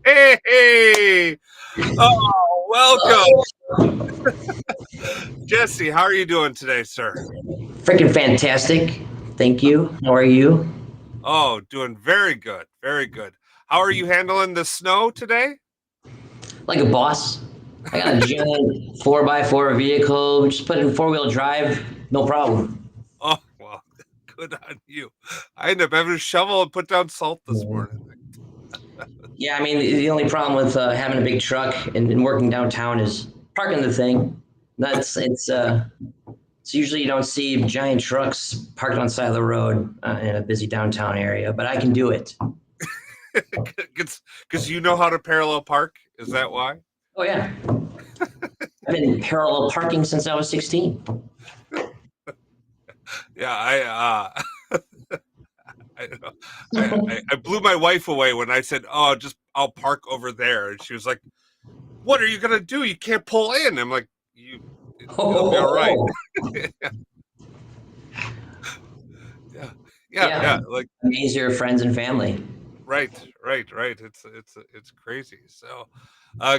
Hey, hey. Oh, welcome. Jesse, how are you doing today, sir? Freaking fantastic. Thank you. How are you? Oh, doing very good. Very good. How are you handling the snow today? Like a boss. I got a giant 4x4 vehicle. Just put in four-wheel drive. No problem. Oh, well, good on you. I ended up having to shovel and put down salt this morning. Yeah, I mean, the only problem with having a big truck and working downtown is parking the thing. That's it's usually you don't see giant trucks parked on the side of the road in a busy downtown area, but I can do it. Because you know how to parallel park? Is that why? Oh yeah, I've been parallel parking since I was 16. Yeah, I, I blew my wife away when I said, "Oh, just I'll park over there," and she was like, "What are you gonna do? You can't pull in." I'm like, It'll be all right." Oh, Yeah, yeah, yeah. Like, amaze your friends and family. right. It's crazy. So,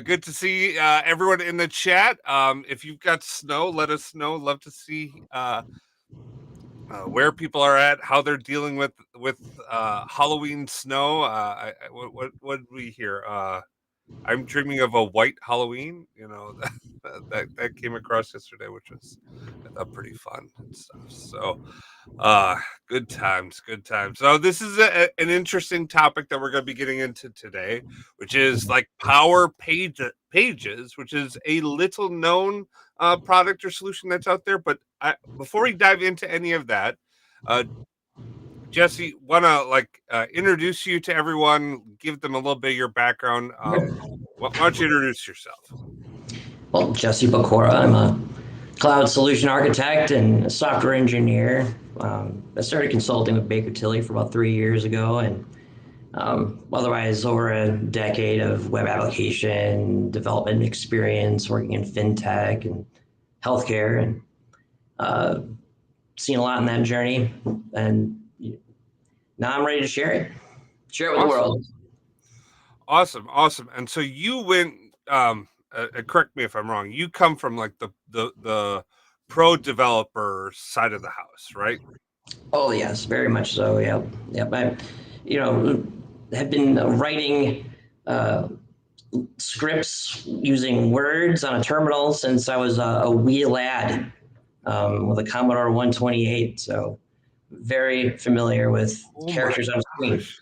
good to see everyone in the chat. If you've got snow, let us know. Love to see where people are at, how they're dealing with Halloween snow. What did we hear? I'm dreaming of a white Halloween. That came across yesterday, which was I thought pretty fun and stuff. So, uh, good times, good times. So this is an interesting topic that we're going to be getting into today, which is like pages, which is a little known product or solution that's out there. But before we dive into any of that, uh, Jesse, want to introduce you to everyone, give them a little bit of your background. Why don't you introduce yourself? Well, Jesse Pokora, I'm a cloud solution architect and a software engineer. I started consulting with Baker Tilly for about 3 years ago, and otherwise, over a decade of web application development experience working in fintech and healthcare, and uh, seen a lot in that journey. And now I'm ready to share it with the Awesome. world. Awesome. And so you went. Correct me if I'm wrong. You come from like the pro developer side of the house, right? Oh yes, very much so. Yep, yep. I, you know, have been writing uh, scripts using words on a terminal since I was a wee lad with a Commodore 128. So very familiar with Oh my characters on a screen. gosh,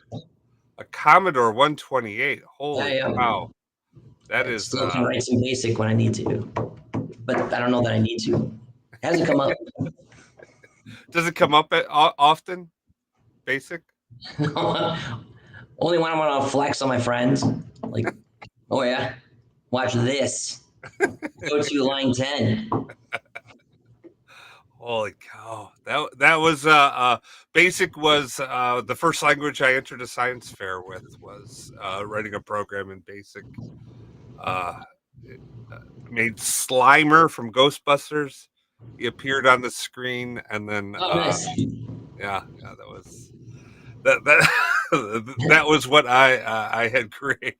a Commodore 128. Yeah, Holy yeah. cow, that I is. still can write some basic when I need to, but I don't know that I need to. It hasn't come up. Does it come up often? Basic. Only when I want to flex on my friends. Like, oh yeah, watch this. Go to line 10. Holy cow! That was basic was the first language I entered a science fair with was writing a program in basic. Uh, it, Made Slimer from Ghostbusters. He appeared on the screen, and then Oh, nice. that was that that was what I had created.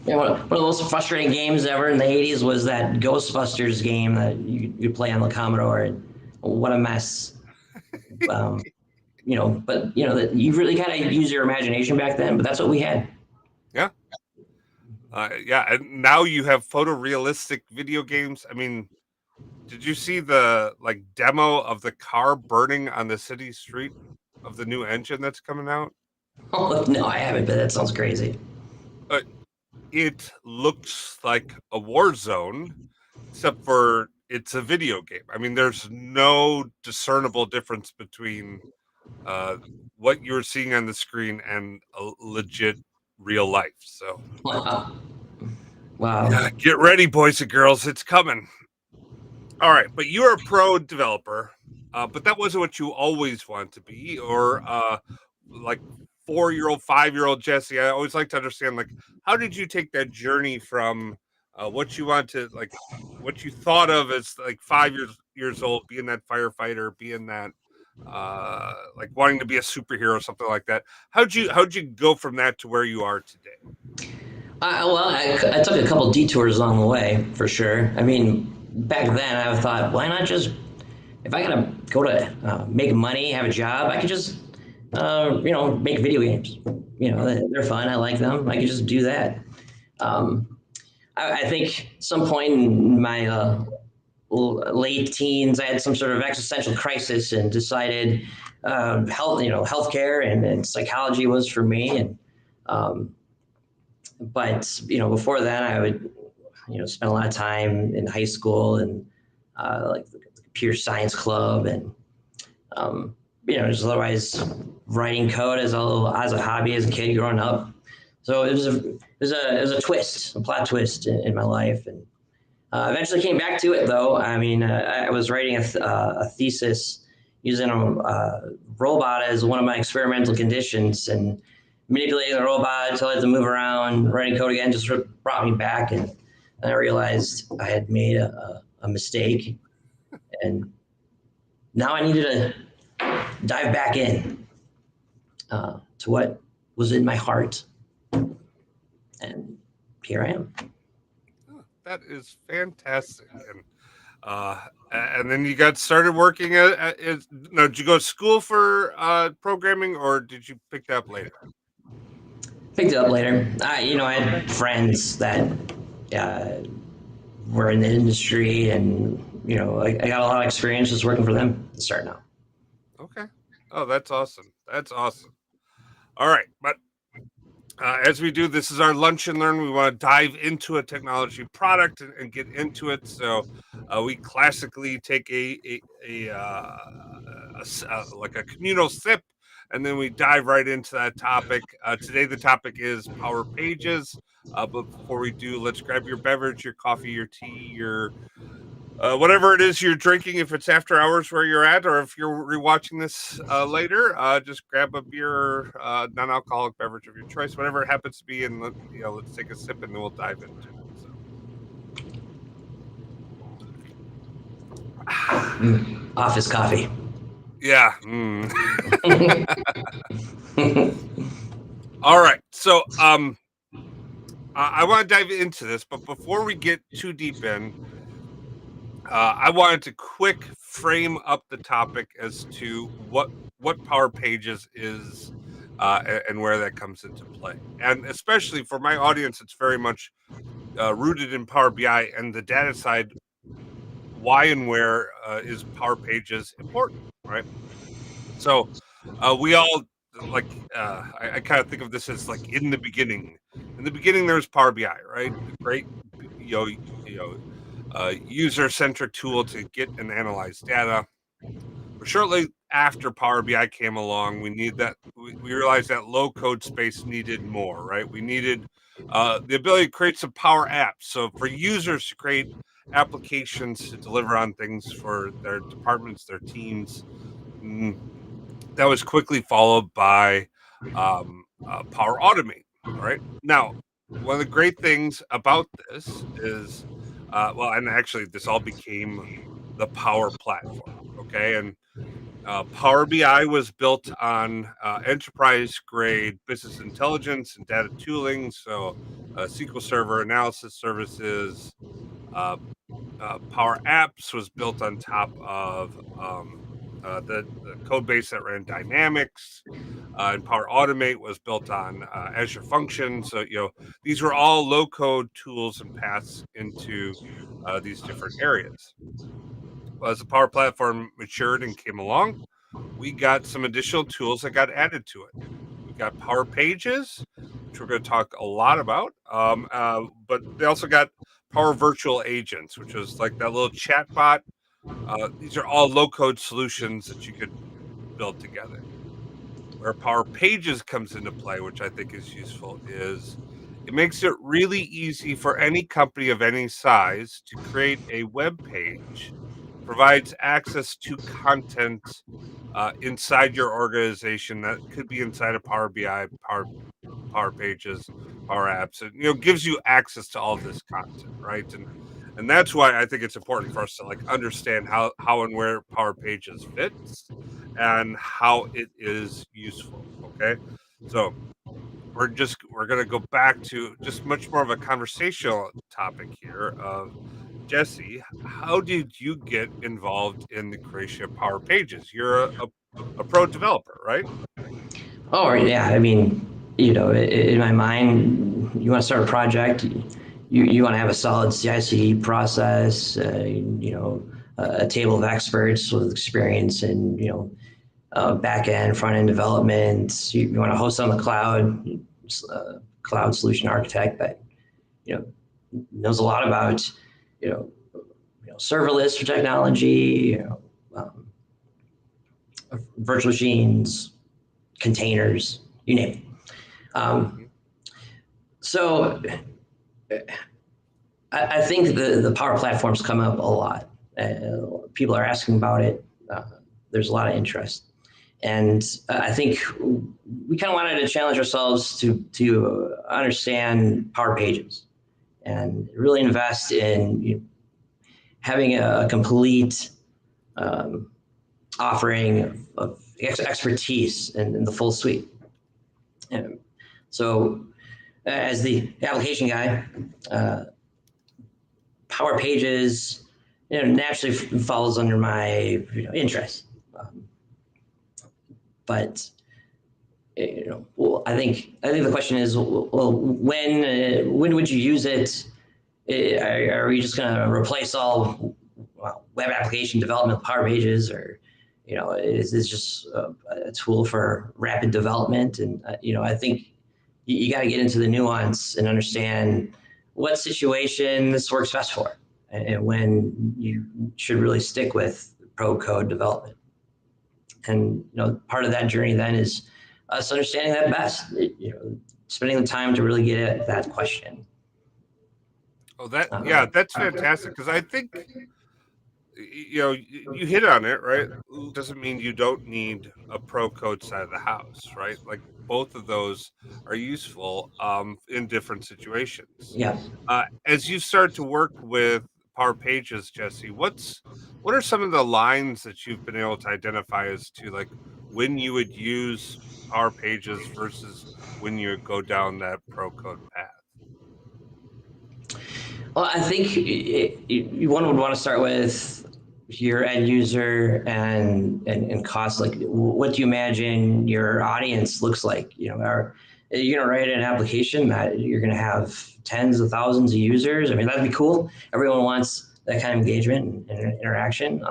Yeah, one of the most frustrating games ever in the 80s was that Ghostbusters game that you play on the Commodore. And what a mess. Um, but that you really kind of use your imagination back then, but that's what we had. Yeah, and now you have photorealistic video games. I mean, did you see the like demo of the car burning on the city street of the new engine that's coming out? Oh, no, I haven't, but that sounds crazy. Uh, it looks like a war zone, except for it's a video game. I mean, there's no discernible difference between uh, what you're seeing on the screen and a legit real life. So, Wow. yeah, Wow. get ready, boys and girls. It's coming. All right, but you're a pro developer, but that wasn't what you always wanted to be, or like 4 year old, 5 year old Jesse. I always like to understand, like, how did you take that journey from what you want to like, what you thought of as like 5 years old, being that firefighter, being that like wanting to be a superhero, something like that. How'd you go from that to where you are today? I took a couple detours along the way for sure. I mean, back then I thought, why not just if I gotta go to make money, have a job, I could just make video games. They're fun. I like them. I could just do that. Um, I think some point in my late teens, I had some sort of existential crisis and decided healthcare and psychology was for me. And um, but before that, I would spend a lot of time in high school and like the computer science club and um, just otherwise writing code as a hobby as a kid growing up. So it was a twist, a plot twist in my life, and eventually came back to it though. I mean, I was writing a thesis using a robot as one of my experimental conditions and manipulating the robot until I had to move around, writing code again just sort of brought me back. And I realized I had made a mistake and now I needed to dive back in to what was in my heart. And here I am. Oh, that is fantastic. And then you got started working now, did you go to school for programming, or did you pick that up later? Picked it up later. I Okay. had friends that uh, were in the industry, and I got a lot of experience just working for them to start now. Okay. Oh, that's awesome. That's awesome. All right, but as we do, this is our lunch and learn. We want to dive into a technology product and get into it. So we classically take like a communal sip, and then we dive right into that topic. Today, the topic is Power Pages. But before we do, let's grab your beverage, your coffee, your tea, your whatever it is you're drinking. If it's after hours where you're at, or if you're rewatching this later, just grab a beer or non-alcoholic beverage of your choice, whatever it happens to be, and let's take a sip and then we'll dive into it. So, Office coffee. yeah. All right. So, I want to dive into this, but before we get too deep in, I wanted to quick frame up the topic as to what Power Pages is and where that comes into play. And especially for my audience, it's very much rooted in Power BI and the data side. Why and where is Power Pages important, right? So we all I kind of think of this as like in the beginning. In the beginning, there's Power BI, right? The great you know you know user centric tool to get and analyze data. But shortly after Power BI came along, we realized that low code space needed more, right? We needed the ability to create some Power Apps. So for users to create applications to deliver on things for their departments, their teams. Mm, that was quickly followed by Power Automate. All right. Now, one of the great things about this is, and actually, this all became the Power Platform. Okay. And Power BI was built on enterprise grade business intelligence and data tooling. So, SQL Server analysis services, uh, Power Apps was built on top of the code base that ran Dynamics, and Power Automate was built on Azure Functions. So these were all low code tools and paths into these different areas. Well, as the Power Platform matured and came along, we got some additional tools that got added to it. We got Power Pages, which we're going to talk a lot about. But they also got Power Virtual Agents, which was like that little chat bot. These are all low code solutions that you could build together. Where Power Pages comes into play, which I think is useful, is it makes it really easy for any company of any size to create a web page, provides access to content inside your organization that could be inside of Power BI, Power Pages, Power Apps, and gives you access to all this content, right? And that's why I think it's important for us to like understand how and where Power Pages fits and how it is useful. Okay, so we're going to go back to just much more of a conversational topic here of Jesse. How did you get involved in the creation of Power Pages? You're a pro developer, right? Oh, yeah. I mean, in my mind, you want to start a project, you want to have a solid CI/CD process, a table of experts with experience in, back end, front end development. You want to host on the cloud, cloud solution architect that, you know, knows a lot about, you know, serverless technology, virtual machines, containers, you name it. So I think the Power Platforms come up a lot. People are asking about it. There's a lot of interest. And I think we kind of wanted to challenge ourselves to understand Power Pages and really invest in having a complete offering of expertise in the full suite. And so, as the application guy, Power Pages, naturally falls under my interest. But well, I think the question is, well, when would you use it? Are we just going to replace all web application development with Power Pages, or is this just a tool for rapid development? And I think you got to get into the nuance and understand what situation this works best for, and when you should really stick with pro code development. And part of that journey then is us understanding that best. Spending the time to really get at that question. Oh, that's fantastic because I think you hit on it, right? Doesn't mean you don't need a pro code side of the house, right? Like both of those are useful in different situations. Yeah. As you start to work with Power Pages, Jesse, what are some of the lines that you've been able to identify as to like when you would use Power Pages versus when you would go down that pro code path? Well, I think one would want to start with your end user and cost. Like, what do you imagine your audience looks like? Are you going to write an application that you're going to have tens of thousands of users? I mean, that'd be cool. Everyone wants that kind of engagement and interaction.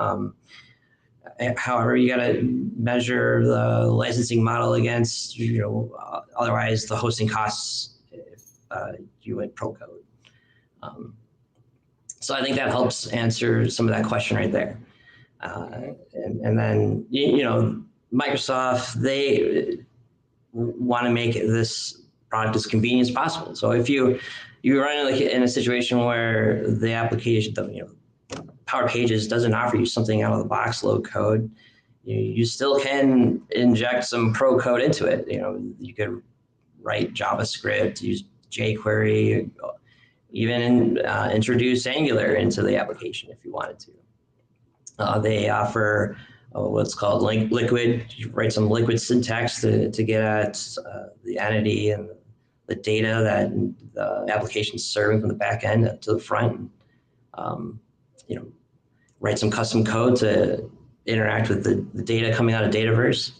However, you got to measure the licensing model against, otherwise the hosting costs if you went pro code. So I think that helps answer some of that question right there. And then, Microsoft, they want to make this product as convenient as possible. So if you run in a situation where the application, Power Pages doesn't offer you something out of the box low code, you still can inject some pro code into it. You could write JavaScript, use jQuery, even introduce Angular into the application if you wanted to. They offer what's called Liquid. You write some Liquid syntax to get at the entity and the data that the application is serving from the back end to the front. Write some custom code to interact with the data coming out of Dataverse.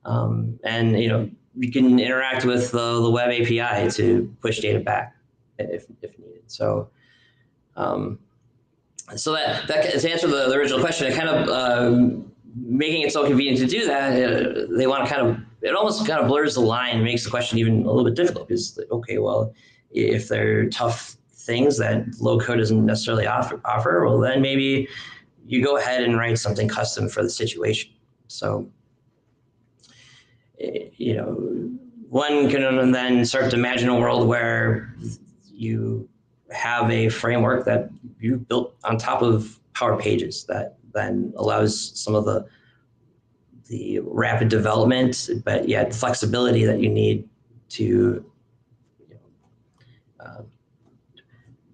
And you can interact with the web API to push data back if needed. So that to answer the original question, it kind of making it so convenient to do that. They want to it almost kind of blurs the line and makes the question even a little bit difficult because, okay, well, if they're tough things that low code doesn't necessarily offer, well, then maybe you go ahead and write something custom for the situation. So, one can then start to imagine a world where you have a framework that you built on top of Power Pages that then allows some of the rapid development, but yet flexibility that you need to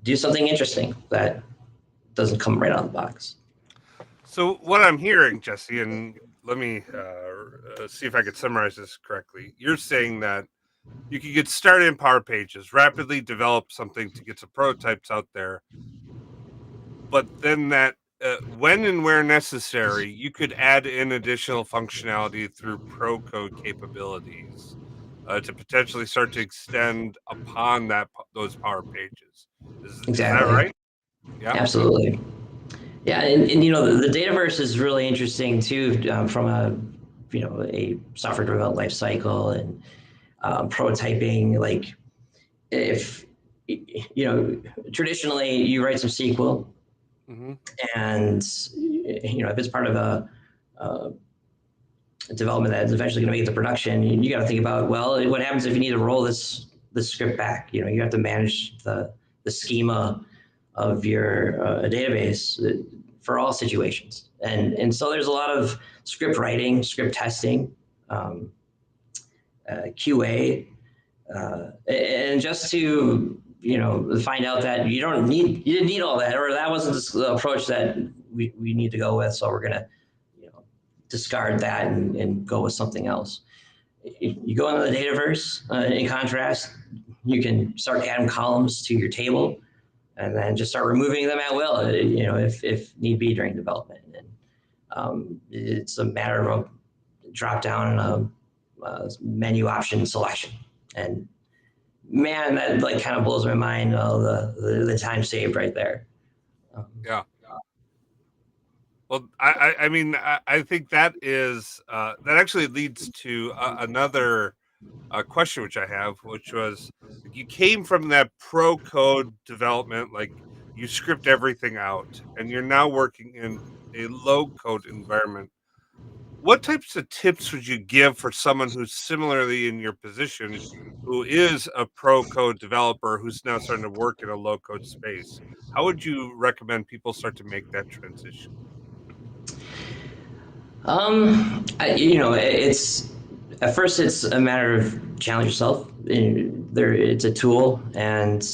do something interesting that doesn't come right out of the box. So what I'm hearing, Jesse, and let me see if I could summarize this correctly. You're saying that You can get started in Power Pages, rapidly develop something to get some prototypes out there, but then that when and where necessary, you could add in additional functionality through pro code capabilities to potentially start to extend upon those Power Pages. Is that Exactly. right? Yeah. Absolutely. Yeah, and the Dataverse is really interesting too, from a software development life cycle and prototyping. Like if traditionally you write some SQL, Mm-hmm. and if it's part of a development that's eventually going to make it to production, you got to think about, well, what happens if you need to roll this script back? You have to manage the schema of your database for all situations, and so there's a lot of script writing, script testing, um, QA, and just to find out that you didn't need all that, or that wasn't the approach that we need to go with, so we're gonna discard that and go with something else. You go into the Dataverse. In contrast, you can start adding columns to your table, and then just start removing them at will. If need be during development. And it's a matter of a drop down menu option selection. And man, that like kind of blows my mind. The time saved right there. Um, Yeah. Well, I mean, I think that is that actually leads to another question which I have, which was like, you came from that pro code development, like you script everything out, and you're now working in a low code environment. What types of tips would you give for someone who's similarly in your position, who is a pro code developer who's now starting to work in a low code space? How would you recommend people start to make that transition? it's at first it's a matter of challenge yourself. It's a tool, and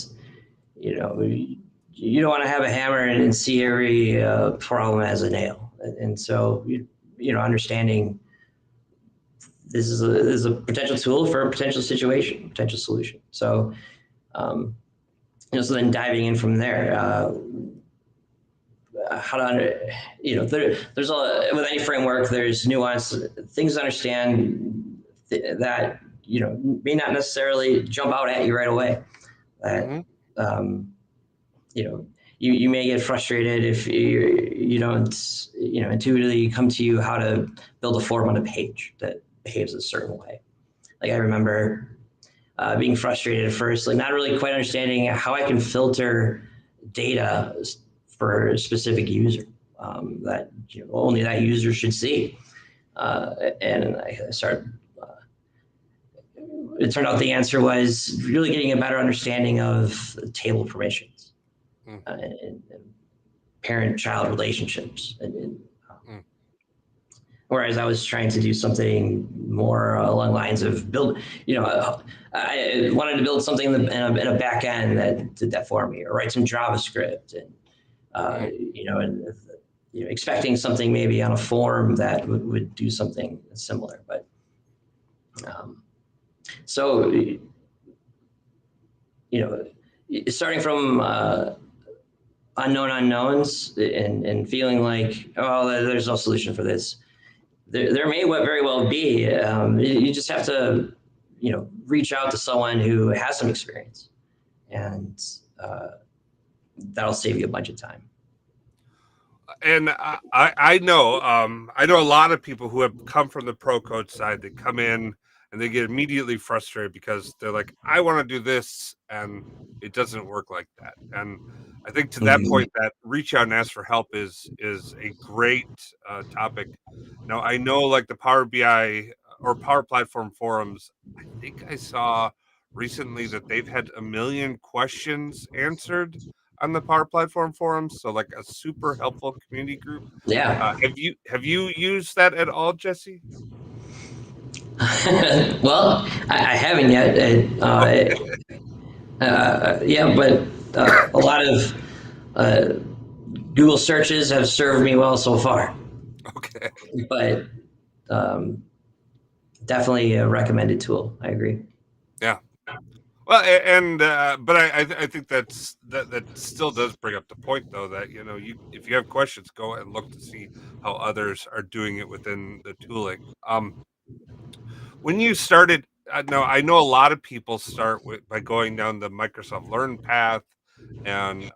you don't want to have a hammer and see every problem as a nail. And so understanding this is a potential tool for a potential situation, potential solution. So so then diving in from there. How to there's with any framework, there's nuance, things to understand that may not necessarily jump out at you right away. That Hmm. um, you know you may get frustrated if you don't intuitively come to you how to build a form on a page that behaves a certain way. Like I remember being frustrated at first, like not really quite understanding how I can filter data for a specific user, that only that user should see. And I started. It turned out the answer was really getting a better understanding of table permissions, and parent-child relationships. Mm. Whereas I was trying to do something more along the lines of build, I wanted to build something in a back end that did that for me, or write some JavaScript, and uh, Mm. you know, and expecting something maybe on a form that would do something similar. But um, so starting from unknown unknowns, and feeling like, oh, there's no solution for this. There may very well be. You just have to, reach out to someone who has some experience, and uh, that'll save you a bunch of time. And I know a lot of people who have come from the pro code side. They come in and they get immediately frustrated because they're like, I want to do this, and it doesn't work like that. And I think to that Mhm. point, that reach out and ask for help is a great topic. Now I know like the Power BI or Power Platform forums. I think I saw recently that they've had 1 million questions answered on the Power Platform forums, so like a super helpful community group. Yeah. Have you used that at all, Jesse? Well, I haven't yet. Okay, Yeah, but a lot of uh, Google searches have served me well so far. okay. But um, definitely a recommended tool. I agree. Yeah. Well, but I think that still does bring up the point, though, that you if you have questions, go and look to see how others are doing it within the tooling. When you started, no, I know a lot of people start by going down the Microsoft Learn path and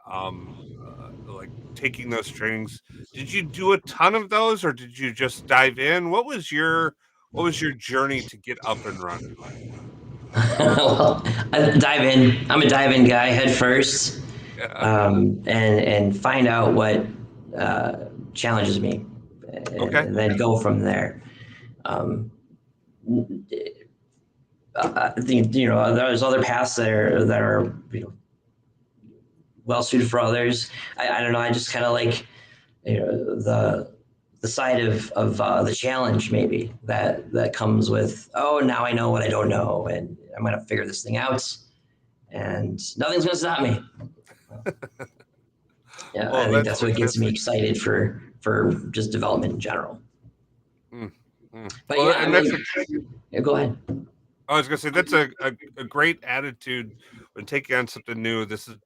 like taking those trainings. Did you do a ton of those, or did you just dive in? What was your journey to get up and running? Well, I dive in. I'm a dive in guy head first, Yeah. and find out what challenges me, Okay. and then go from there. Um, I think there's other paths that are well suited for others. I don't know. I just kind of like the side of the challenge maybe that comes with, oh, now I know what I don't know, and I'm gonna figure this thing out, and nothing's gonna stop me. Yeah, I Well, think that's that's what gets me fantastic. excited for just development in general. Mm, mm. But Well, yeah, I and mean, yeah, go ahead. I was gonna say that's a great attitude when taking on something new. This is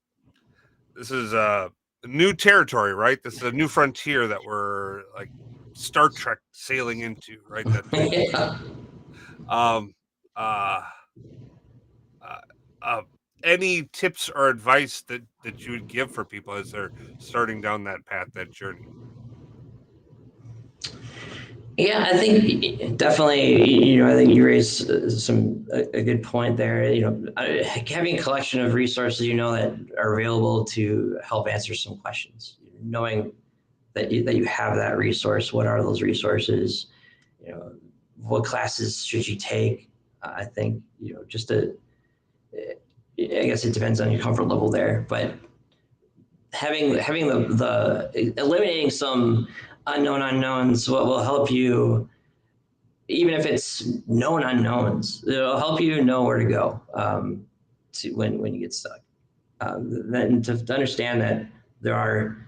new territory, right? This is a new frontier that we're like Star Trek sailing into, right? That type of thing. Yeah. Um, uh, uh, uh, any tips or advice that you would give for people as they're starting down that path, that journey? Yeah, I think definitely. I think you raised a good point there. Having a collection of resources that are available to help answer some questions. Knowing that you have that resource. What are those resources? What classes should you take? I think just a. I guess it depends on your comfort level there, but having the eliminating some unknown unknowns what will help you, even if it's known unknowns, it'll help you know where to go, to when you get stuck. Then to understand that there are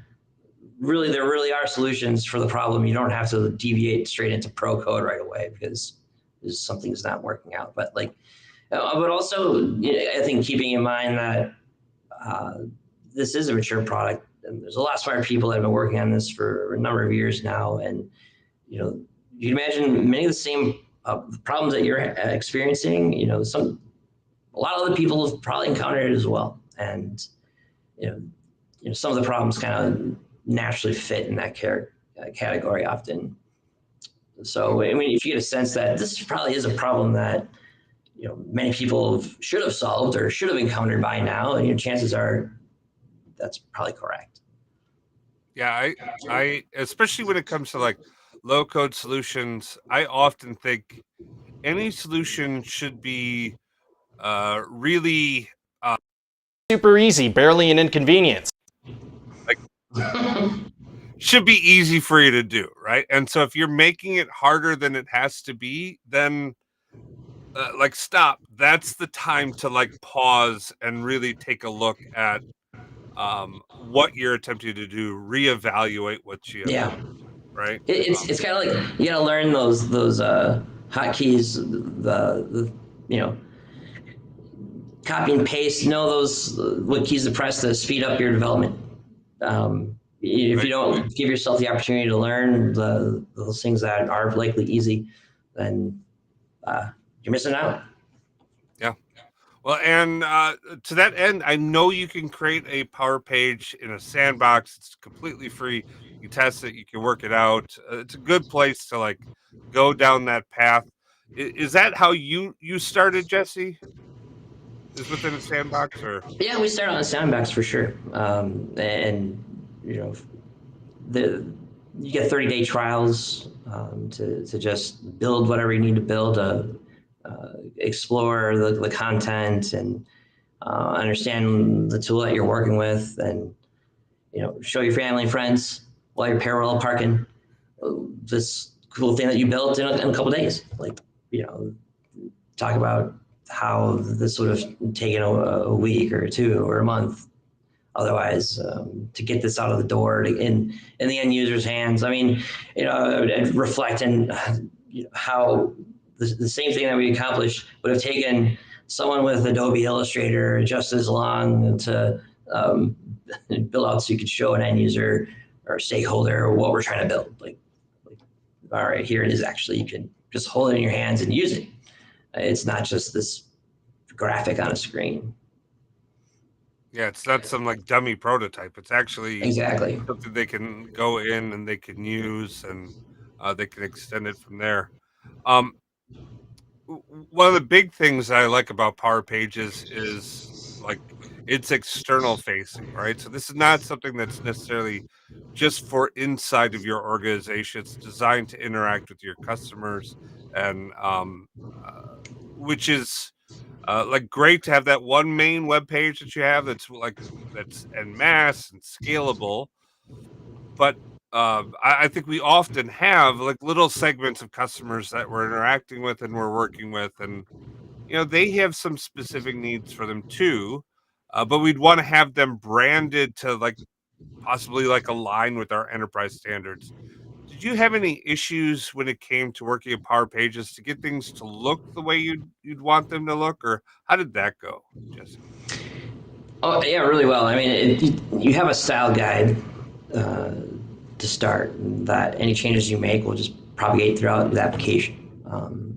there really are solutions for the problem. You don't have to deviate straight into pro code right away because something's not working out. But but also, I think keeping in mind that uh, this is a mature product, and there's a lot of smart people that have been working on this for a number of years now, and you can imagine many of the same problems that you're experiencing. A lot of other people have probably encountered it as well, and you know, some of the problems kind of naturally fit in that category often. Mm. So, I mean, if you get a sense that this probably is a problem that many people should have solved or should have encountered by now, and chances are that's probably correct. Yeah, I especially when it comes to like low code solutions, I often think any solution should be really Super easy, barely an inconvenience. like should be easy for you to do, right? And so if you're making it harder than it has to be, then like stop. That's the time to like pause and really take a look at what you're attempting to do, reevaluate what you have Yeah, done, right? it's kind of like you got to learn those hotkeys, the you know copy and paste. Know those what keys to press to speed up your development. If you Right. don't give yourself the opportunity to learn those things that are likely easy, then uh, you're missing out. Yeah. Well, and to that end, I know you can create a Power Page in a sandbox. It's completely free. You can test it. You can work it out. It's a good place to like go down that path. Is that how you started, Jesse? Is within a sandbox or? Yeah, we start on the sandbox for sure, and you know the you get 30-day trials to just build whatever you need to build, explore the content, and understand the tool that you're working with, and show your family and friends while you're parallel parking this cool thing that you built in a couple of days. You know, talk about how this would have taken a week or two or a month otherwise, to get this out of the door in the end user's hands. I mean, and reflect on how the same thing that we accomplished would have taken someone with Adobe Illustrator just as long to build out so you could show an end user or stakeholder what we're trying to build. Like, all right, here it is. Actually, you can just hold it in your hands and use it. It's not just this graphic on a screen. Yeah, it's not some like dummy prototype. It's actually Exactly. something they can go in and they can use, and they can extend it from there. Um, one of the big things I like about Power Pages is like it's external facing, right? So this is not something that's necessarily just for inside of your organization. It's designed to interact with your customers, and which is like great to have that one main web page that you have that's en masse and scalable. But I think we often have like little segments of customers that we're interacting with and we're working with, and they have some specific needs for them too. But we'd want to have them branded to like possibly like align with our enterprise standards. Did you have any issues when it came to working at Power Pages to get things to look the way you'd want them to look, or how did that go, Jesse? Oh yeah, really well. I mean, you have a style guide uh, to start that any changes you make will just propagate throughout the application.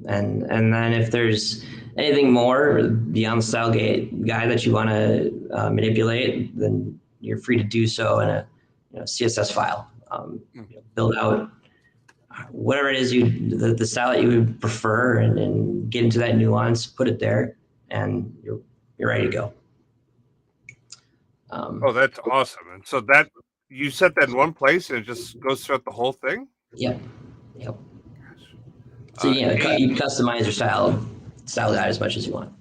And then if there's anything more beyond the style guide that you want to manipulate, then you're free to do so in a CSS file. Build out whatever it is the style that you would prefer, and get into that nuance, put it there, and you're ready to go. Oh, that's awesome. And so that you set that in one place and it just goes throughout the whole thing? Yep. Yep. Gosh. So Hey, you customize your style guide as much as you want.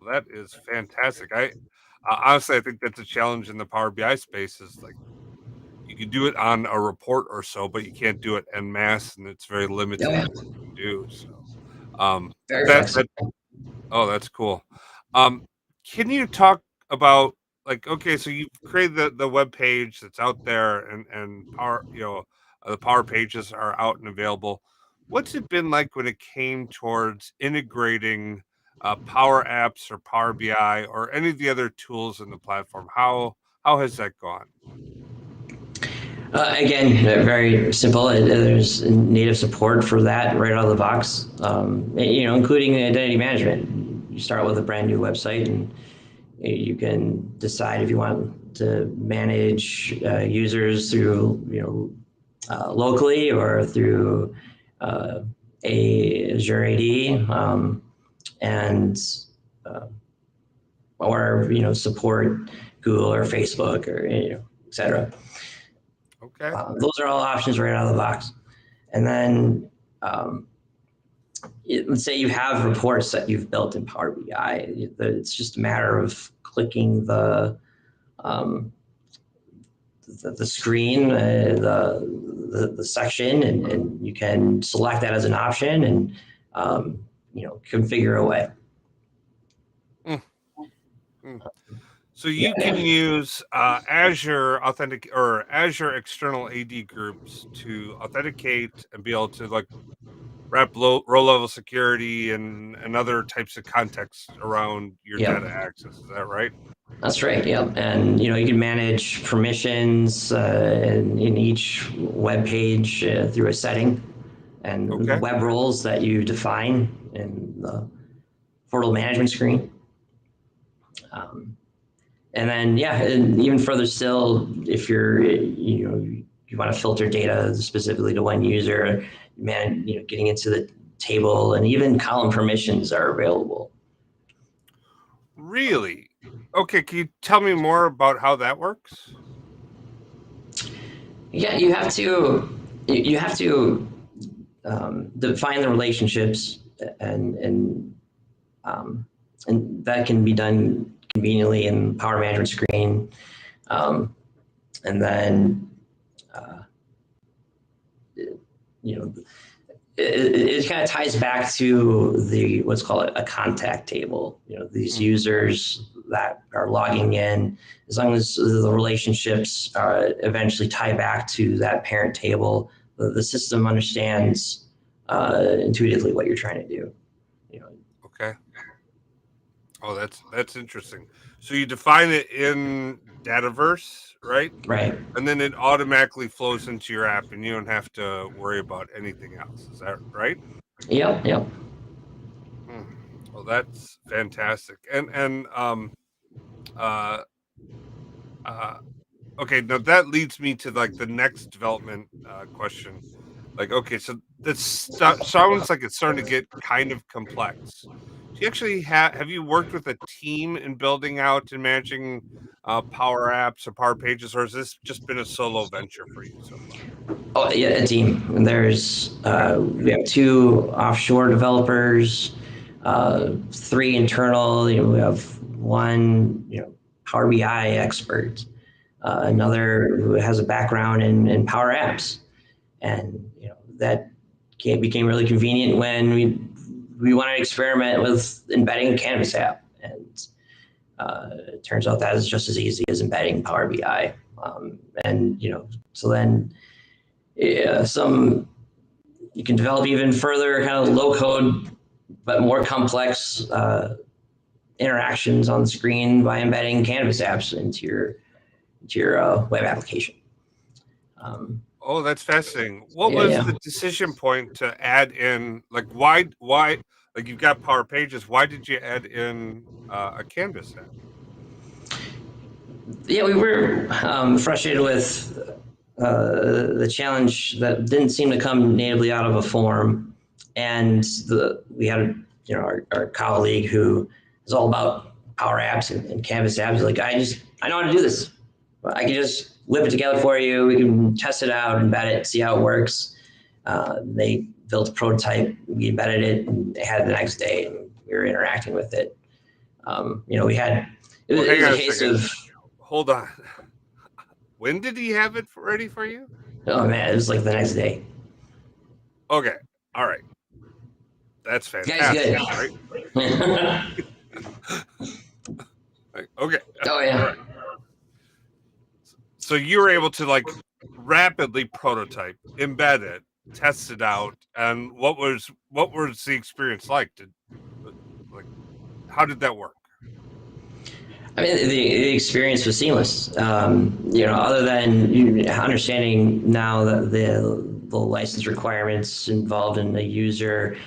that is fantastic. I honestly, I think that's a challenge in the Power BI space. Is like you can do it on a report or so, but you can't do it en masse, and it's very Oh limited yeah, in what you can do. So, very that flexible. oh, that's cool. Um, can you talk about like okay, so you've created the web page that's out there, and power, the Power Pages are out and available. What's it been like when it came towards integrating Power Apps or Power BI or any of the other tools in the platform? How has that gone? Again, very simple. There's native support for that right out of the box. Including identity management. You start with a brand new website, and you can decide if you want to manage users through locally or through a Azure AD, and uh, or support Google or Facebook or etc. Okay. Those are all options right out of the box. And then let's say you have reports that you've built in Power BI. It's just a matter of clicking um, the screen, the section, and you can select that as an option, and configure away. Mm, mm. So you can use Azure Authentic or Azure External AD groups to authenticate and be able to like wrap row level security and other types of context around your Yep. data access. Is that right? That's right. Yep. And you can manage permissions in each web page through a setting, and the Okay. web roles that you define in the portal management screen. Um, and then and even further still, if you want to filter data specifically to one user, getting into the table, and even column permissions are available. Really? Okay. Can you tell me more about how that works? Yeah, you have to define the relationships, and that can be done conveniently in Power Management screen, and then uh, you know it kind of ties back to the what's called a contact table. These Mm, users that are logging in, as long as the relationships eventually tie back to that parent table, the system understands intuitively what you're trying to do. Okay. Oh, that's interesting. So you define it in Dataverse, right? Right. And then it automatically flows into your app, and you don't have to worry about anything else. Is that right? Yep. Yep. Hmm. Well, that's fantastic. And uh uh okay, now that leads me to like the next development question. Like, okay, so this sounds like it's starting to get kind of complex. Do you actually have you worked with a team in building out and managing Power Apps or Power Pages, or has this just been a solo venture for you so far? Oh, yeah, a team. And there's Okay. we have 2 offshore developers, 3 internal. We have 1, Power BI expert, another who has a background in Power Apps, and that became really convenient when we wanted to experiment with embedding a Canvas app, and it turns out that is just as easy as embedding Power BI. And so then some you can develop even further kind of low code but more complex interactions on the screen by embedding Canvas apps into your web application. Oh, that's fascinating. What Yeah, was yeah. the decision point to add in, like, why, like, you've got Power Pages, why did you add in a Canvas app? Yeah, we were frustrated with the challenge that didn't seem to come natively out of a form, and we had our colleague who is all about Power Apps and Canvas apps. Like, I know how to do this. I can just whip it together for you. We can test it out, embed it, see how it works. They built a prototype. We embedded it, and they had it the next day, and we were interacting with it. We had Well, it hang was a on a case second. of, Hold on. When did he have it ready for you? oh man, it was like the next day. Okay. All right. That's The guy's fantastic, good. right? Like, okay. Oh All yeah. right. So you were able to like rapidly prototype, embed it, test it out, and what was the experience like? Like how did that work? I mean, the experience was seamless. Other than understanding now that the license requirements involved in the user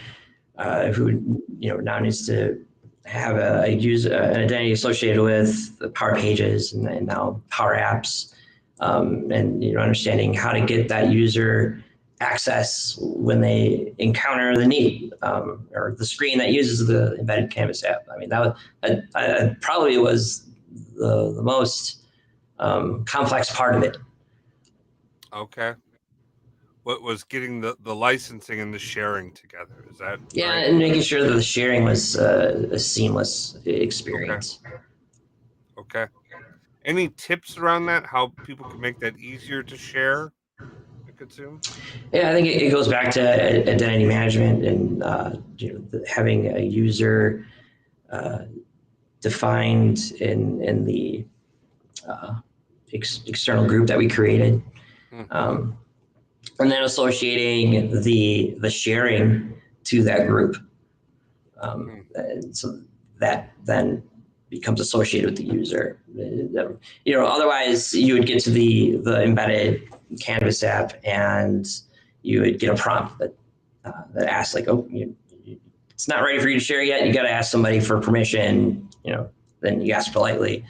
who now needs to have a user an identity associated with the Power Pages and now Power Apps, and understanding how to get that user access when they encounter the need, or the screen that uses the embedded Canvas app. I mean, that probably was the most complex part of it. Okay. What was getting the licensing and the sharing together? Is that Yeah, right? and making sure that the sharing was a seamless Okay. experience. Okay. Any tips around that? How people can make that easier to share and consume? Yeah, I think it goes back to identity management and having a user uh, defined in the external group that we created, Mm-hmm. um, and then associating the sharing to that group. And so that then becomes associated with the user. Otherwise you would get to the embedded Canvas app and you would get a prompt that asks like, oh, it's not ready for you to share yet. You got to ask somebody for permission. Then you ask politely,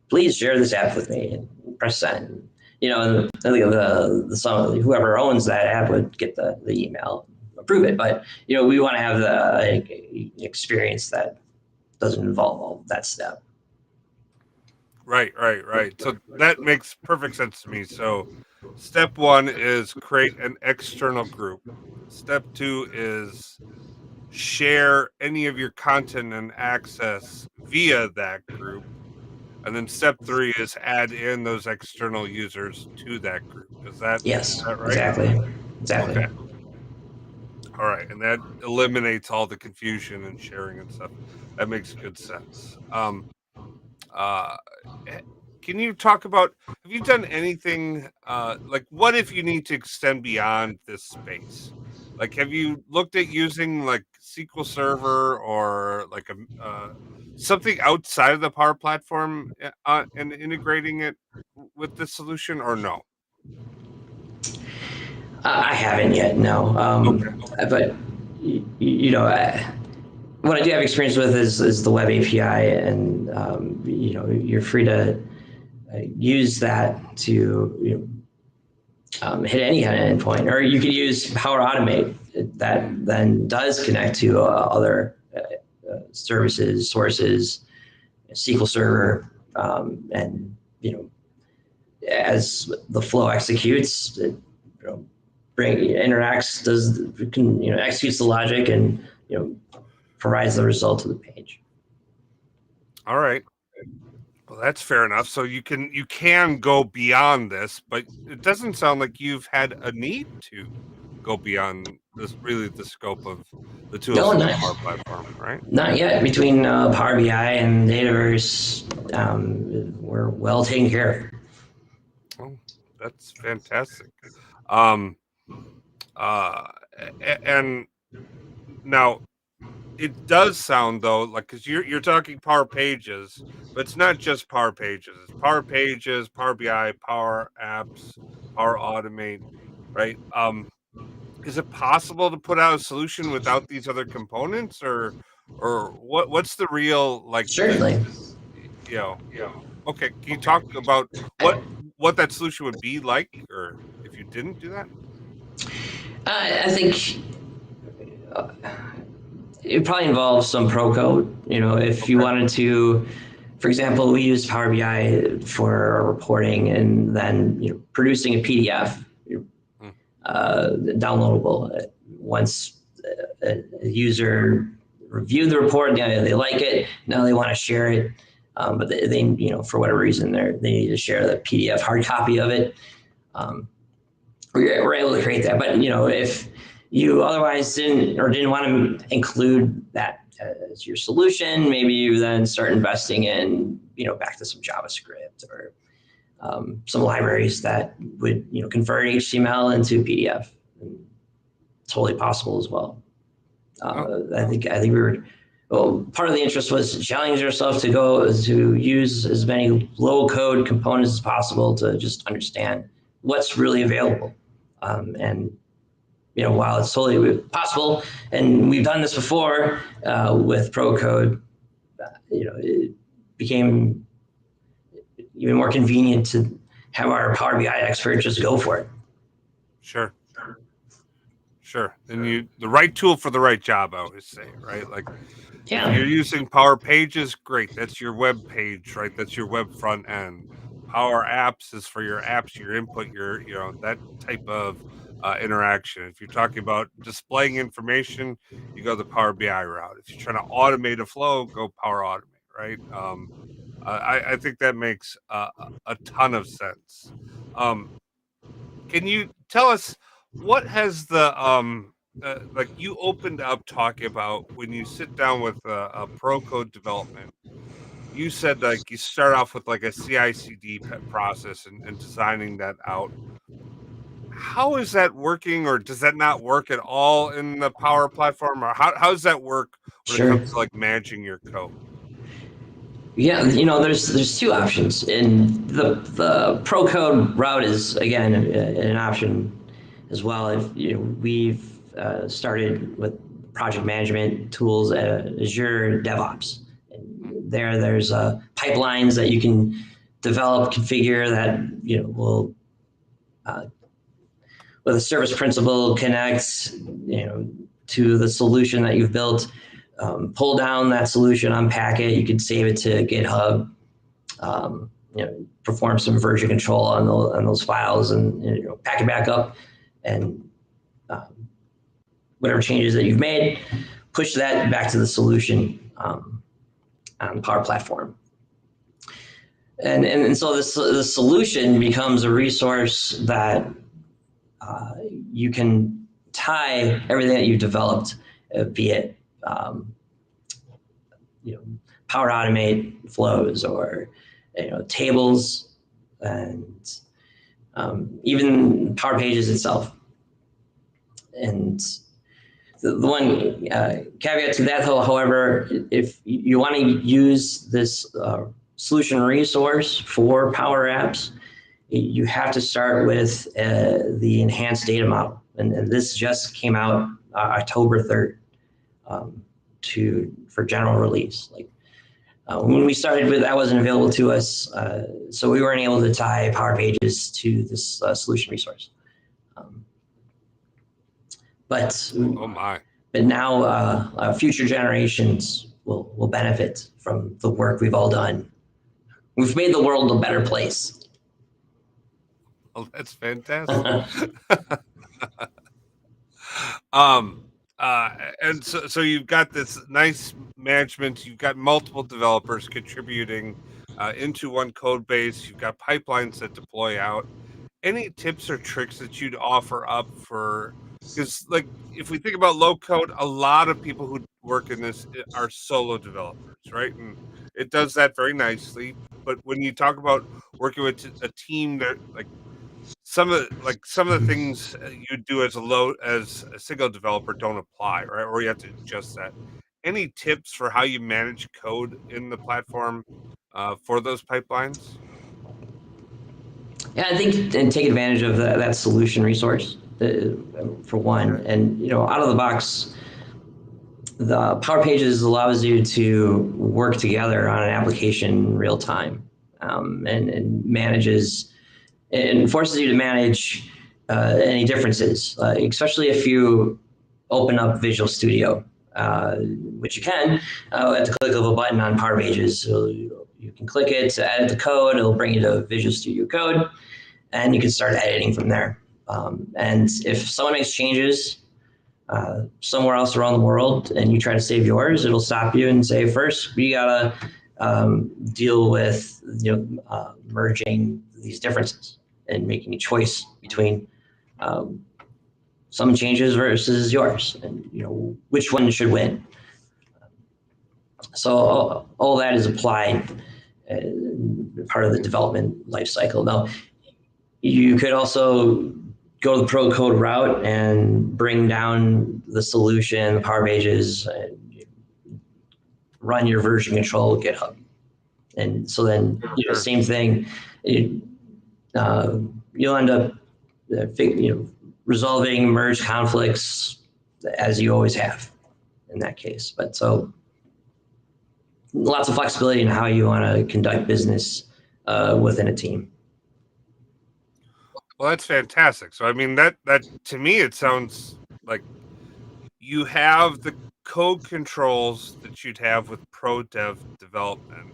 please share this app with me, and press send. And whoever owns that app would get the email, approve it. But we want to have the experience that doesn't involve all that step. Right. So that makes perfect sense to me. So step one is create an external group. Step two is share any of your content and access via that group. And then step three is add in those external users to that group. Is that Yes, right? exactly, exactly. Okay. All right. And that eliminates all the confusion and sharing and stuff. That makes good sense. Uh, eh, can you talk about, have you done anything like what if you need to extend beyond this space? Like, have you looked at using like SQL Server or like a something outside of the Power Platform and integrating it with this solution, or no? I haven't yet, no. Okay. But what I do have experience with is the web API, and you're free to use that to hit any kind of endpoint, or you could use Power Automate that then does connect to other services, sources, SQL Server, and as the flow executes, it executes the logic and provides the result to the page. All right. Well, that's fair enough. So you can go beyond this, but it doesn't sound like you've had a need to go beyond this, really the scope of the tools No, in the Power Platform, right? not yet. Between Power BI and Dataverse, we're well taken care of. Oh, that's fantastic. Um, and now it does sound though like, because you're talking Power Pages, but it's not just Power Pages. It's Power Pages, Power BI, Power Apps, Power Automate, right? Is it possible to put out a solution without these other components, or what's the real like Certainly. you know? Okay, can you talk about I, what that solution would be like, or if you didn't do that? I think it probably involves some pro code. If you Okay. wanted to, for example, we use Power BI for reporting, and then producing a PDF, Hmm. downloadable. Once a user reviewed the report, they like it. Now they want to share it, but they for whatever reason they need to share the PDF hard copy of it. We're able to create that, but if you otherwise didn't want to include that as your solution, maybe you then start investing in back to some JavaScript or some libraries that would convert HTML into PDF. Totally possible as well. Oh, I think we were. Well, part of the interest was challenging ourselves to use as many low code components as possible to just understand what's really available. And while it's totally possible, and we've done this before with pro code, it became even more convenient to have our Power BI expert just go for it. sure. Sure. And the right tool for the right job, I always say, right? Like, if Yeah. you're using Power Pages, great. That's your web page, right? That's your web front end. Power Apps is for your apps, your input, that type of interaction. If you're talking about displaying information, you go the Power BI route. If you're trying to automate a flow, go Power Automate, right? I think that makes a ton of sense. Um, can you tell us what has the like, you opened up talking about when you sit down with a pro code development, you said like you start off with like a CI/CD process and designing that out. How is that working, or does that not work at all in the Power Platform, or how does that work when it Sure. comes to like managing your code? Yeah, there's two options, and the pro code route is again an option as well. If we've started with project management tools at Azure DevOps, and there's pipelines that you can develop, configure that will with a service principal connect to the solution that you've built. Pull down that solution, unpack it. You can save it to GitHub. Perform some version control on those files, and pack it back up, and whatever changes that you've made, push that back to the solution on the Power Platform. And so the solution becomes a resource that you can tie everything that you've developed, be it Power Automate flows or tables, and even Power Pages itself. And The one caveat to that, however, if you want to use this solution resource for Power Apps, you have to start with the enhanced data model. And this just came out October 3rd for general release. Like when we started with that, wasn't available to us, so we weren't able to tie Power Pages to this solution resource. But Oh my! But now future generations will benefit from the work we've all done. We've made the world a better place. Oh, that's fantastic. um, and so you've got this nice management. You've got multiple developers contributing into one code base. You've got pipelines that deploy out. Any tips or tricks that you'd offer up for, because like if we think about low code, a lot of people who work in this are solo developers, right? And it does that very nicely. But when you talk about working with a team, that like some of the things you do as a single developer don't apply, right? Or you have to adjust that. Any tips for how you manage code in the platform for those pipelines? Yeah, I think and take advantage of that solution resource for one, and out of the box, the Power Pages allows you to work together on an application in real time, and manages and forces you to manage any differences, especially if you open up Visual Studio, which you can at the click of a button on Power Pages. So you can click it to edit the code. It'll bring you to Visual Studio Code, and you can start editing from there. And if someone makes changes somewhere else around the world and you try to save yours, it'll stop you and say, first, we gotta deal with merging these differences and making a choice between some changes versus yours, and which one should win. So all that is applied part of the development lifecycle. Now, you could also go the pro code route and bring down the solution, the Power Pages, run your version control GitHub. And so then, same thing, you'll end up resolving merge conflicts as you always have in that case. But so lots of flexibility in how you want to conduct business within a team. Well, that's fantastic. So, I mean, that to me, it sounds like you have the code controls that you'd have with pro dev development,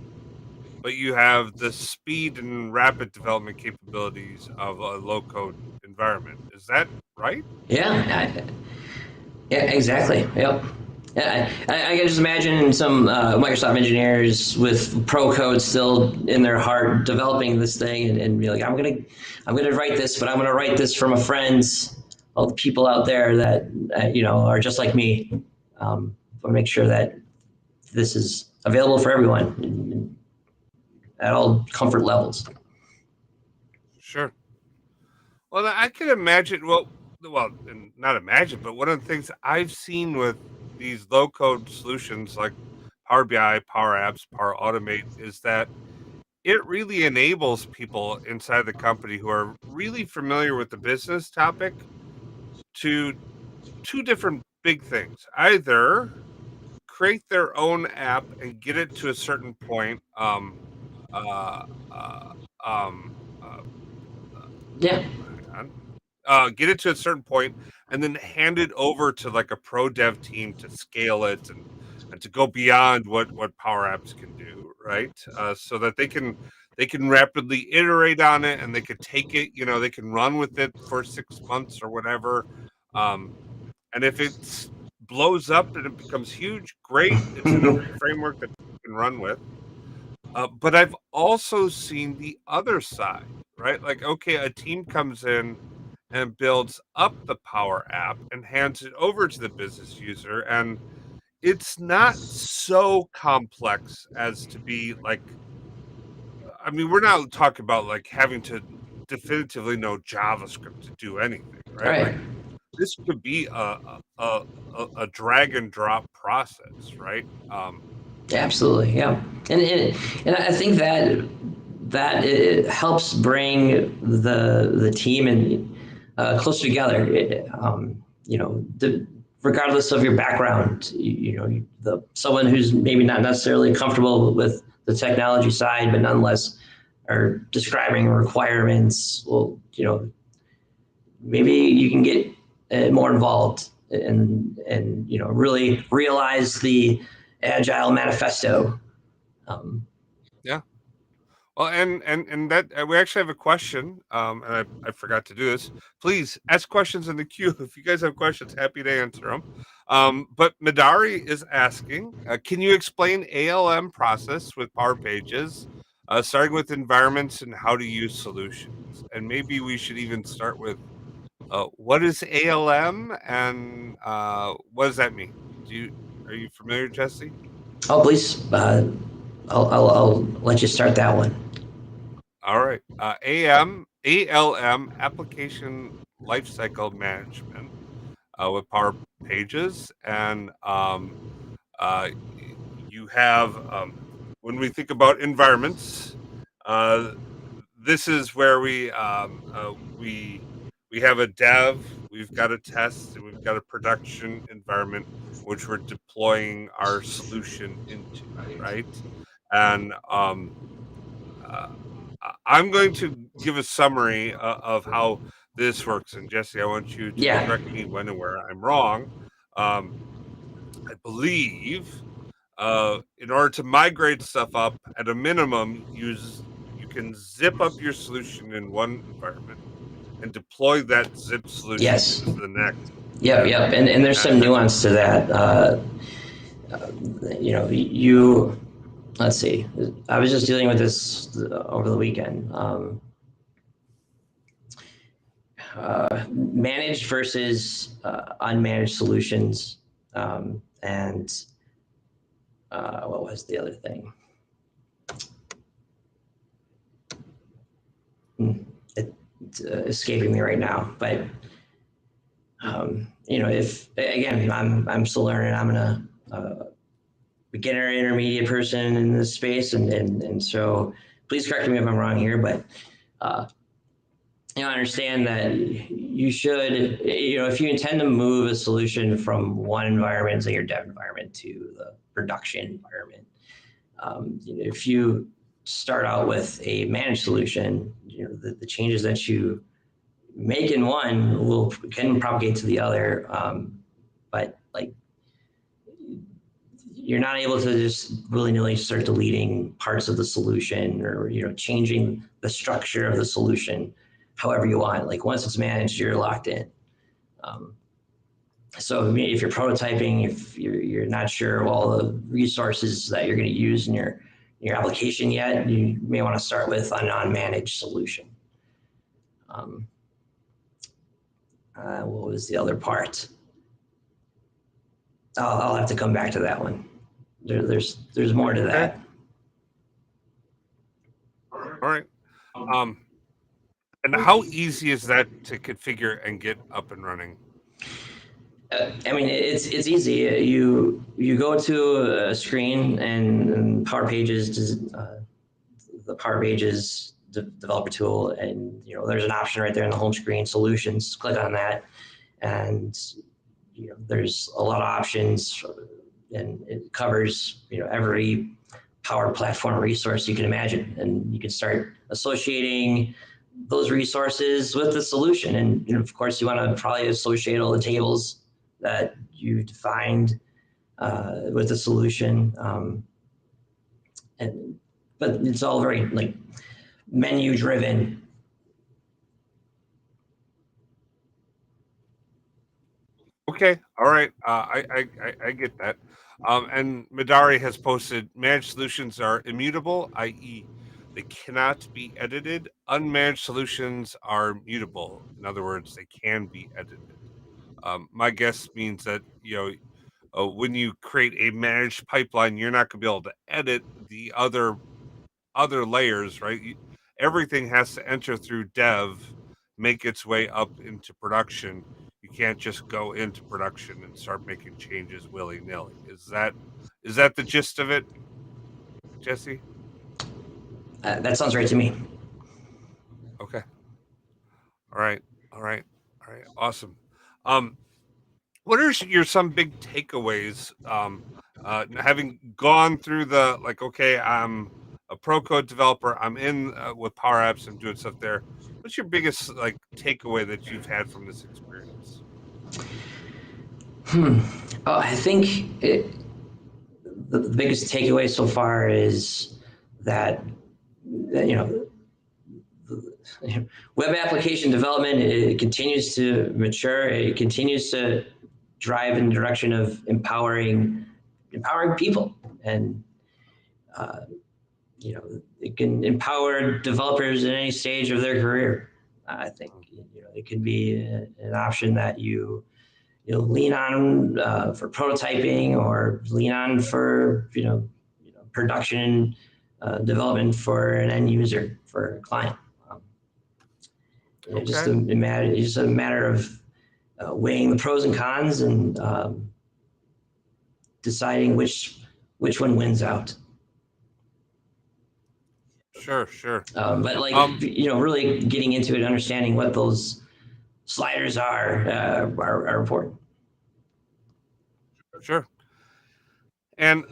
but you have the speed and rapid development capabilities of a low code environment. Is that right? Yeah, exactly. Yep. Yeah, I can just imagine some Microsoft engineers with pro code still in their heart developing this thing and be like, I'm gonna write this, but I'm gonna write this for my friends, all the people out there that are just like me. To make sure that this is available for everyone at all comfort levels. Sure. Well, I can imagine. Well, and not imagine, but one of the things I've seen with these low code solutions like Power BI, Power Apps, Power Automate is that it really enables people inside the company who are really familiar with the business topic to two different big things. Either create their own app and get it to a certain point, uh, uh, uh, Yeah. hang on, get it to a certain point, and then hand it over to like a pro dev team to scale it and to go beyond what Power Apps can do, right? So that they can rapidly iterate on it and they could take it, they can run with it for 6 months or whatever. And if it blows up and it becomes huge, great. It's in a framework that you can run with. But I've also seen the other side, right? Like, okay, a team comes in and builds up the Power App and hands it over to the business user. And it's not so complex as to be like, I mean, we're not talking about like having to definitively know JavaScript to do anything, right? Right. Like this could be a drag and drop process, right? Absolutely, yeah, and I think that it helps bring the team and closer together. You know, regardless of your background, you know, someone who's maybe not necessarily comfortable with the technology side, but nonetheless are describing requirements. Well, you know, maybe you can get more involved and you know really realize the agile manifesto. Um, Yeah. Well, and that we actually have a question, and I forgot to do this. Please ask questions in the queue if you guys have questions. Happy to answer them. But Midari is asking, can you explain ALM process with Power Pages, starting with environments and how to use solutions? And maybe we should even start with what is ALM and what does that mean? Are you familiar, Jesse? oh, please, I'll let you start that one. All right. ALM, Application Lifecycle Management, with Power Pages. And uh, you have, when we think about environments, uh, this is where we have a dev, we've got a test, and we've got a production environment which we're deploying our solution into, right? And uh, I'm going to give a summary of how this works. And Jesse, I want you to Yeah. correct me when and where I'm wrong. Um, I believe in order to migrate stuff up, at a minimum, you can zip up your solution in one environment and deploy that zip solution Yes. into the next. Yep. And Yep. And there's some and nuance to that. You know, you let's see. I was just dealing with this over the weekend. Managed versus unmanaged solutions, and what was the other thing? It's escaping me right now. But you know, if again, I'm still learning. I'm gonna beginner, intermediate person in this space, and so please correct me if I'm wrong here, but. You know, understand that you should, you know, if you intend to move a solution from one environment, say your dev environment, to the production environment, you know, if you start out with a managed solution, you know, the changes that you make in one can propagate to the other, but like you're not able to just willy-nilly start deleting parts of the solution or you know changing the structure of the solution however you want. Like once it's managed, you're locked in. Um, so if you're prototyping, if you're not sure of all the resources that you're going to use in your application yet, you may want to start with a non-managed solution. Um, what was the other part? I'll have to come back to that one. There's more to okay, that. all right. Um, and how easy is that to configure and get up and running? I mean, it's easy. You go to a screen and Power Pages, the Power Pages developer tool, and you know there's an option right there in the home screen, Solutions. Click on that, and you know there's a lot of options, and it covers you know every Power Platform resource you can imagine, and you can start associating those resources with the solution. And you know, of course, you want to probably associate all the tables that you defined with the solution. And but it's all very like menu driven. Okay, all right. I get that. And Midari has posted managed solutions are immutable, i.e., they cannot be edited. Unmanaged solutions are mutable. In other words, they can be edited. My guess means that when you create a managed pipeline, you're not going to be able to edit the other layers, right? Everything has to enter through dev, make its way up into production. You can't just go into production and start making changes willy-nilly. Is that the gist of it, Jesse? That sounds right to me. Okay. All right. Awesome. What are some big takeaways? Having gone through the okay, I'm a pro code developer. I'm in with Power Apps. I'm doing stuff there. What's your biggest takeaway that you've had from this experience? I think the biggest takeaway so far is that web application development, it continues to mature. It continues to drive in the direction of empowering people, and it can empower developers in any stage of their career. I think it could be an option that you'll lean on for prototyping, or lean on for production development for an end user, for a client. Okay. Just a matter of weighing the pros and cons, and deciding which one wins out. Sure. But really getting into it, understanding what those sliders are important. Sure. And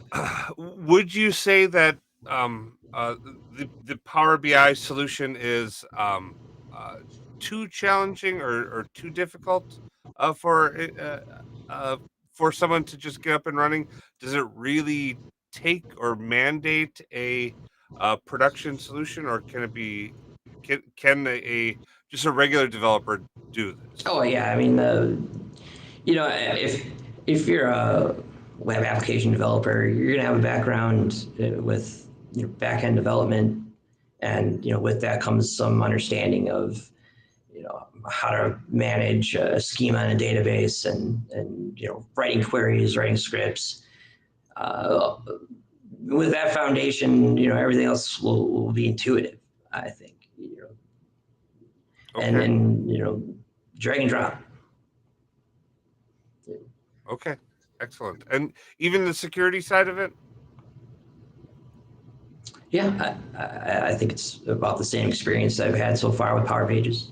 would you say that the Power BI solution is too challenging or too difficult for someone to just get up and running? Does it really take or mandate a production solution, or can it be can just a regular developer do this? Oh yeah, I mean, if you're a web application developer, you're gonna have a background with back-end development, and with that comes some understanding of how to manage a schema in a database, and writing queries, writing scripts. With that foundation, everything else will be intuitive, I think. Okay. And then drag and drop. Okay, excellent. And even the security side of it? Yeah, I think it's about the same experience I've had so far with Power Pages.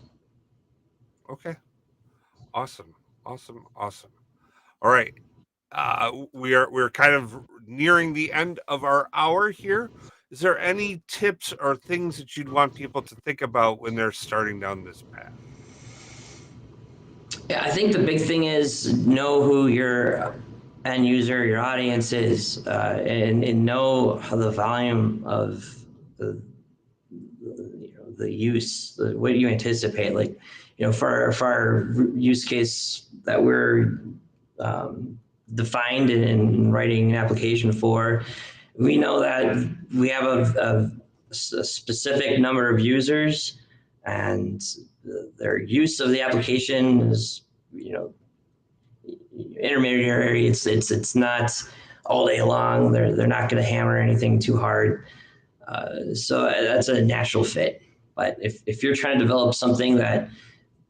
Okay. Awesome. All right. We're kind of nearing the end of our hour here. Is there any tips or things that you'd want people to think about when they're starting down this path? Yeah, I think the big thing is know who your end user, your audience is, and know how the volume of the use, what you anticipate. For our use case that we're defined in writing an application for, we know that we have a specific number of users, and their use of the application is intermediary. It's not all day long. They're not going to hammer anything too hard. So that's a natural fit. But if you're trying to develop something that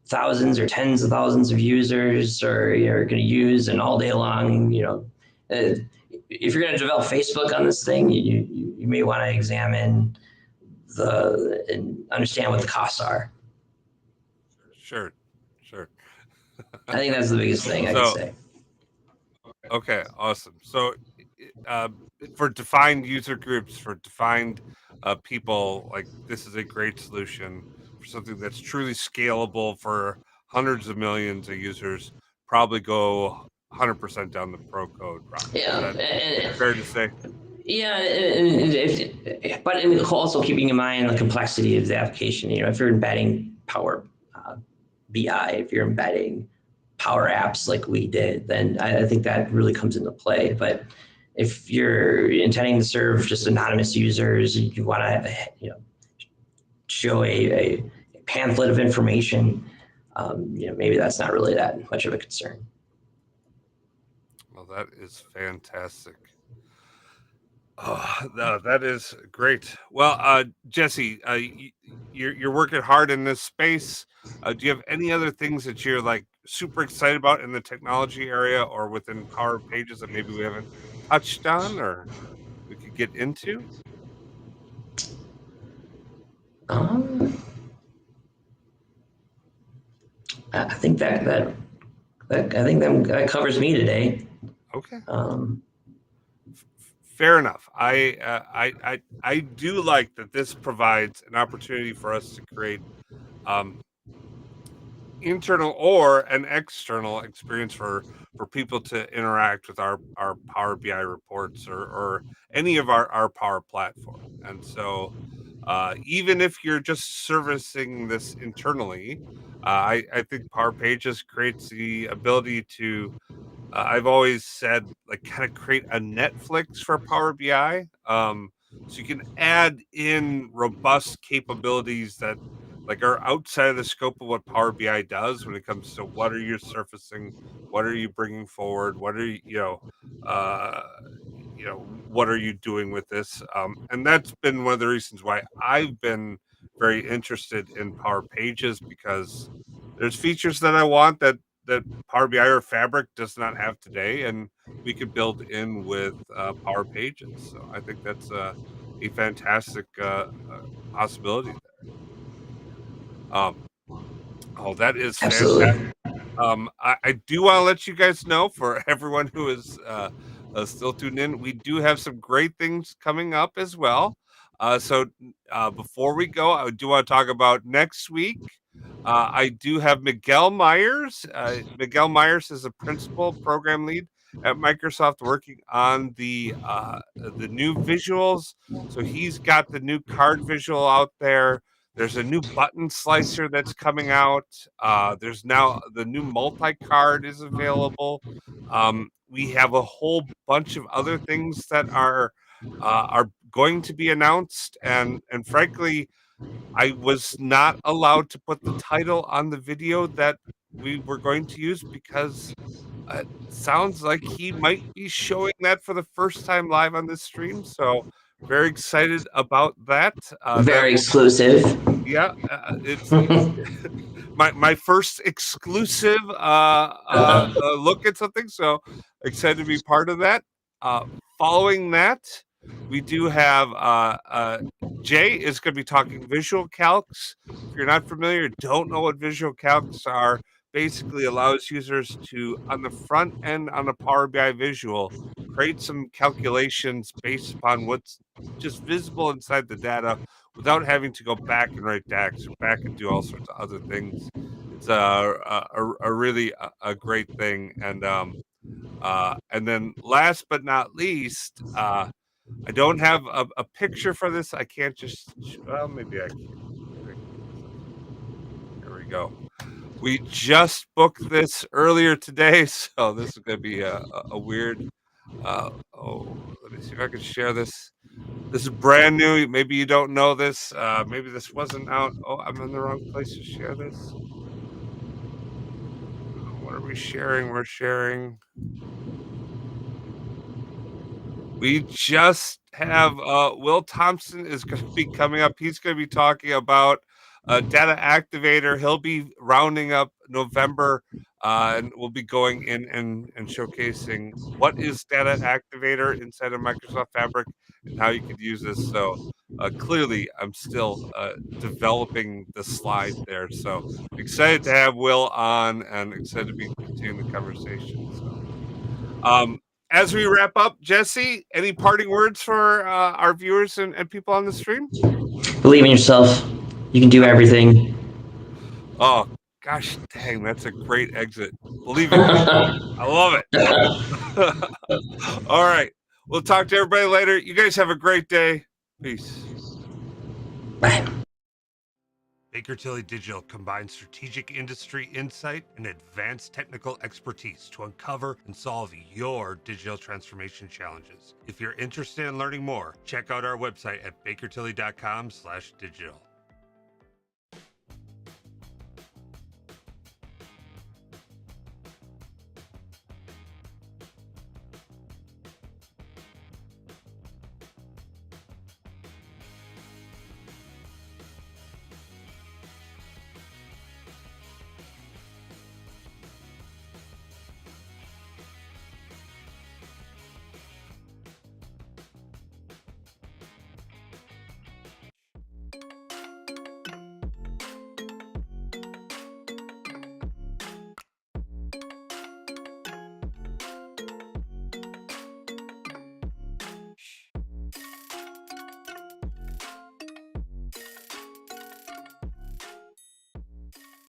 thousands or tens of thousands of users are going to use and all day long, if you're going to develop Facebook on this thing, you may want to examine and understand what the costs are. Sure. I think that's the biggest thing I can say. Okay, awesome. So, for defined user groups, for defined people, this is a great solution for something that's truly scalable for hundreds of millions of users. Probably go 100% down the pro code route. Yeah, Is that fair to say? Yeah, but also keeping in mind the complexity of the application. If you're embedding Power BI, if you're embedding Power Apps like we did, then I think that really comes into play. But if you're intending to serve just anonymous users, you want to show a pamphlet of information, maybe that's not really that much of a concern. Well, that is fantastic. Oh, no, that is great. Well, Jesse, you're working hard in this space. Do you have any other things that you're like super excited about in the technology area or within Power Pages that maybe we haven't touched on or we could get into? Um, I think that covers me today. Okay. Um, Fair enough. I do like that this provides an opportunity for us to create um, internal or an external experience for people to interact with our Power BI reports or any of our Power platform. And so, even if you're just servicing this internally, I think Power Pages creates the ability to I've always said, like, kind of create a Netflix for Power BI. So you can add in robust capabilities that like are outside of the scope of what Power BI does when it comes to what are you surfacing, what are you bringing forward, what are uh, what are you doing with this? And that's been one of the reasons why I've been very interested in Power Pages because there's features that I want that Power BI or Fabric does not have today, and we could build in with Power Pages. So I think that's a fantastic possibility there. Oh, that is fantastic. Absolutely. I do want to let you guys know for everyone who is still tuned in, we do have some great things coming up as well. So before we go, I do want to talk about next week. I do have Miguel Myers. Miguel Myers is a principal program lead at Microsoft working on the new visuals. So he's got the new card visual out there. There's a new button slicer that's coming out. There's now the new multi-card is available. We have a whole bunch of other things that are going to be announced, and frankly, I was not allowed to put the title on the video that we were going to use because it sounds like he might be showing that for the first time live on this stream. So very excited about that. That Very will exclusive. yeah, it's my first exclusive look at something. So excited to be part of that. Uh, Following that, we do have Jay is going to be talking visual calcs. If you're not familiar, don't know what visual calcs are, basically allows users to on the front end on a Power BI visual create some calculations based upon what's just visible inside the data without having to go back and write DAX or back and do all sorts of other things. It's a really a great thing. And then last but not least, I don't have a picture for this. I can't just, well, maybe I can. Maybe I can get this up here. There we go. We just booked this earlier today, so this is going to be a weird. Let me see if I can share this. This is brand new. Maybe you don't know this. Maybe this wasn't out. Oh, I'm in the wrong place to share this. What are we sharing? We're sharing. We just have Will Thompson is going to be coming up. He's going to be talking about Data Activator. He'll be rounding up November and we'll be going in and showcasing what is Data Activator inside of Microsoft Fabric and how you could use this. So clearly, I'm still developing the slide there. So excited to have Will on and excited to be continuing the conversation. So. As we wrap up, Jesse, any parting words for our viewers and people on the stream? Believe in yourself. You can do everything. Oh, gosh dang, that's a great exit. Believe in yourself. I love it. All right. We'll talk to everybody later. You guys have a great day. Peace. Bye. Baker Tilly Digital combines strategic industry insight and advanced technical expertise to uncover and solve your digital transformation challenges. If you're interested in learning more, check out our website at bakertilly.com/digital.